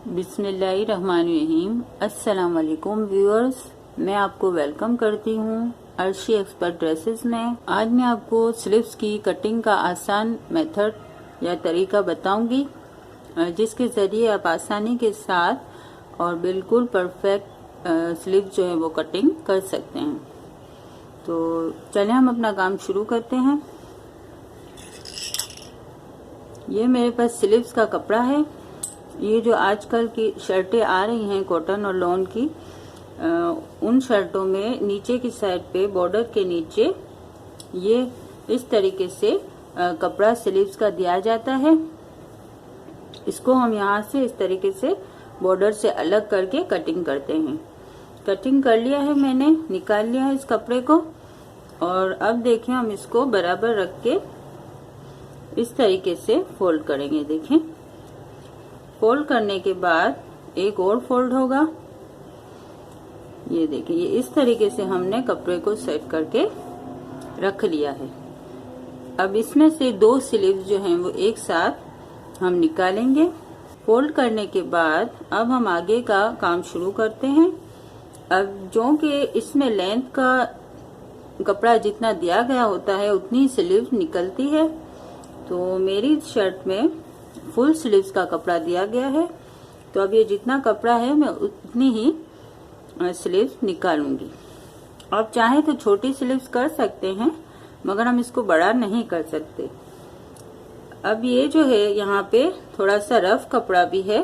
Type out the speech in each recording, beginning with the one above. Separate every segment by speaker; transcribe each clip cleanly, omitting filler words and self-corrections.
Speaker 1: बिस्मिल्लाहिर्रहमानिर्रहीम। अस्सलाम वालेकुम व्यूअर्स, मैं आपको वेलकम करती हूँ अर्शी एक्सपर्ट ड्रेसेस में। आज मैं आपको स्लीव्स की कटिंग का आसान मेथड या तरीका बताऊंगी, जिसके ज़रिए आप आसानी के साथ और बिल्कुल परफेक्ट स्लीव जो है वो कटिंग कर सकते हैं। तो चलिए हम अपना काम शुरू करते हैं। ये मेरे पास स्लीव्स का कपड़ा है। ये जो आजकल की शर्टें आ रही हैं कॉटन और लॉन की, उन शर्टों में नीचे की साइड पे बॉर्डर के नीचे ये इस तरीके से कपड़ा स्लीव्स का दिया जाता है। इसको हम यहाँ से इस तरीके से बॉर्डर से अलग करके कटिंग करते हैं। कटिंग कर लिया है मैंने, निकाल लिया है इस कपड़े को। और अब देखें, हम इसको बराबर रख के इस तरीके से फोल्ड करेंगे। देखें, फोल्ड करने के बाद एक और फोल्ड होगा। ये देखिए, ये इस तरीके से हमने कपड़े को सेट करके रख लिया है। अब इसमें से दो स्लीव्स जो हैं वो एक साथ हम निकालेंगे। फोल्ड करने के बाद अब हम आगे का काम शुरू करते हैं। अब जो कि इसमें लेंथ का कपड़ा जितना दिया गया होता है उतनी स्लीव्स निकलती है। तो मेरी शर्ट में फुल स्लीव्स का कपड़ा दिया गया है, तो अब ये जितना कपड़ा है मैं उतनी ही स्लीव्स निकालूंगी। आप चाहे तो छोटी स्लीव्स कर सकते हैं, मगर हम इसको बड़ा नहीं कर सकते। अब ये जो है यहाँ पे थोड़ा सा रफ कपड़ा भी है,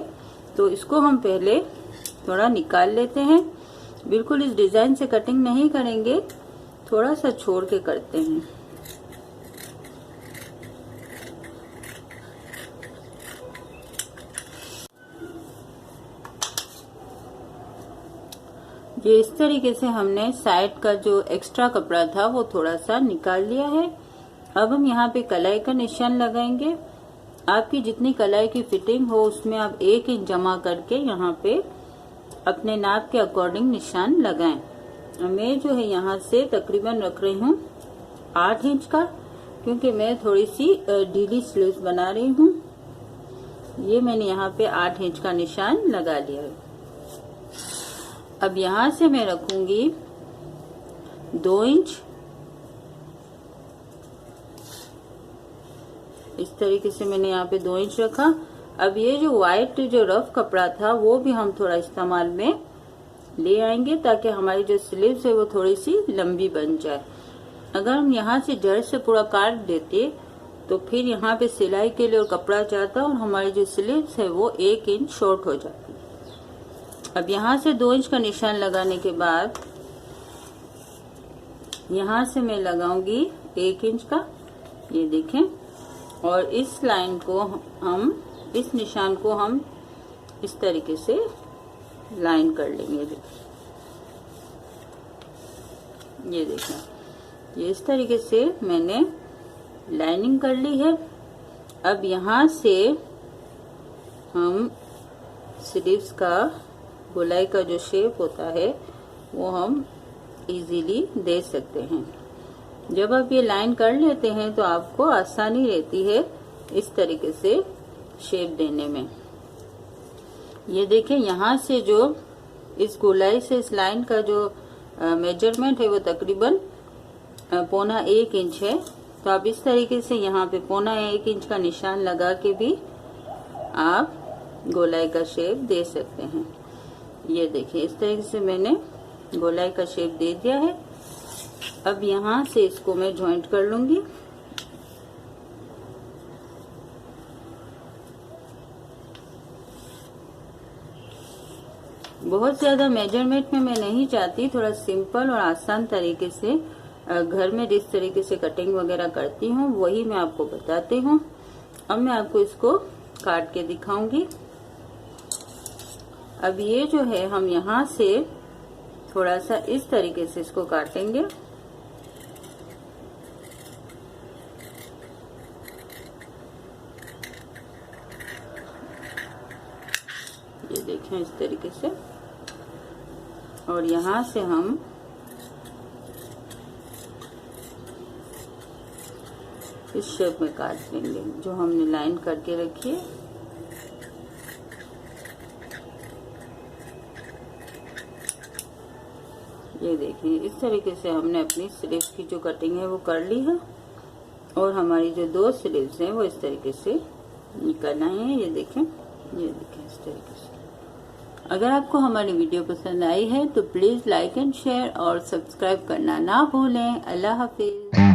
Speaker 1: तो इसको हम पहले थोड़ा निकाल लेते हैं। बिल्कुल इस डिजाइन से कटिंग नहीं करेंगे, थोड़ा सा छोड़ के करते हैं। ये इस तरीके से हमने साइड का जो एक्स्ट्रा कपड़ा था वो थोड़ा सा निकाल लिया है। अब हम यहाँ पे कलाई का निशान लगाएंगे। आपकी जितनी कलाई की फिटिंग हो उसमें आप 1 इंच जमा करके यहाँ पे अपने नाप के अकॉर्डिंग निशान लगाएं। मैं जो है यहाँ से तकरीबन रख रही हूँ 8 इंच का, क्योंकि मैं थोड़ी सी ढीली स्लीव्स बना रही हूँ। ये मैंने यहाँ पे 8 इंच का निशान लगा लिया है। अब यहाँ से मैं रखूंगी 2 इंच। इस तरीके से मैंने यहाँ पे 2 इंच रखा। अब ये जो व्हाइट जो रफ कपड़ा था वो भी हम थोड़ा इस्तेमाल में ले आएंगे, ताकि हमारी जो स्लीव्स है वो थोड़ी सी लंबी बन जाए। अगर हम यहाँ से जड़ से पूरा काट देते तो फिर यहाँ पे सिलाई के लिए और कपड़ा जाता और हमारी जो स्लीव्स है वो 1 इंच शॉर्ट हो जाती। अब यहाँ से 2 इंच का निशान लगाने के बाद यहाँ से मैं लगाऊंगी 1 इंच का। ये देखें, और इस लाइन को हम, इस निशान को हम इस तरीके से लाइन कर लेंगे। ये देखें, ये इस तरीके से मैंने लाइनिंग कर ली है। अब यहाँ से हम स्लीव्स का गोलाई का जो शेप होता है वो हम इजीली दे सकते हैं। जब आप ये लाइन कर लेते हैं तो आपको आसानी रहती है इस तरीके से शेप देने में। ये देखें, यहाँ से जो इस गोलाई से इस लाइन का जो मेजरमेंट है वो तकरीबन 1.25 इंच है। तो आप इस तरीके से यहाँ पे 1.25 इंच का निशान लगा के भी आप गोलाई का शेप दे सकते हैं। ये देखिए, इस तरीके से मैंने गोलाई का शेप दे दिया है। अब यहाँ से इसको मैं जॉइंट कर लूंगी। बहुत ज्यादा मेजरमेंट में मैं नहीं चाहती, थोड़ा सिंपल और आसान तरीके से घर में जिस तरीके से कटिंग वगैरह करती हूँ वही मैं आपको बताती हूँ। अब मैं आपको इसको काट के दिखाऊंगी। अब ये जो है हम यहाँ से थोड़ा सा इस तरीके से इसको काटेंगे। ये देखें, इस तरीके से। और यहाँ से हम इस शेप में काट लेंगे जो हमने लाइन करके रखी है। ये देखिए इस तरीके से हमने अपनी स्लीव्स की जो कटिंग है वो कर ली है और हमारी जो 2 स्लीव्स हैं वो इस तरीके से निकल आई हैं। ये देखें इस तरीके से। अगर आपको हमारी वीडियो पसंद आई है तो प्लीज लाइक एंड शेयर और सब्सक्राइब करना ना भूलें। अल्लाह हाफिज।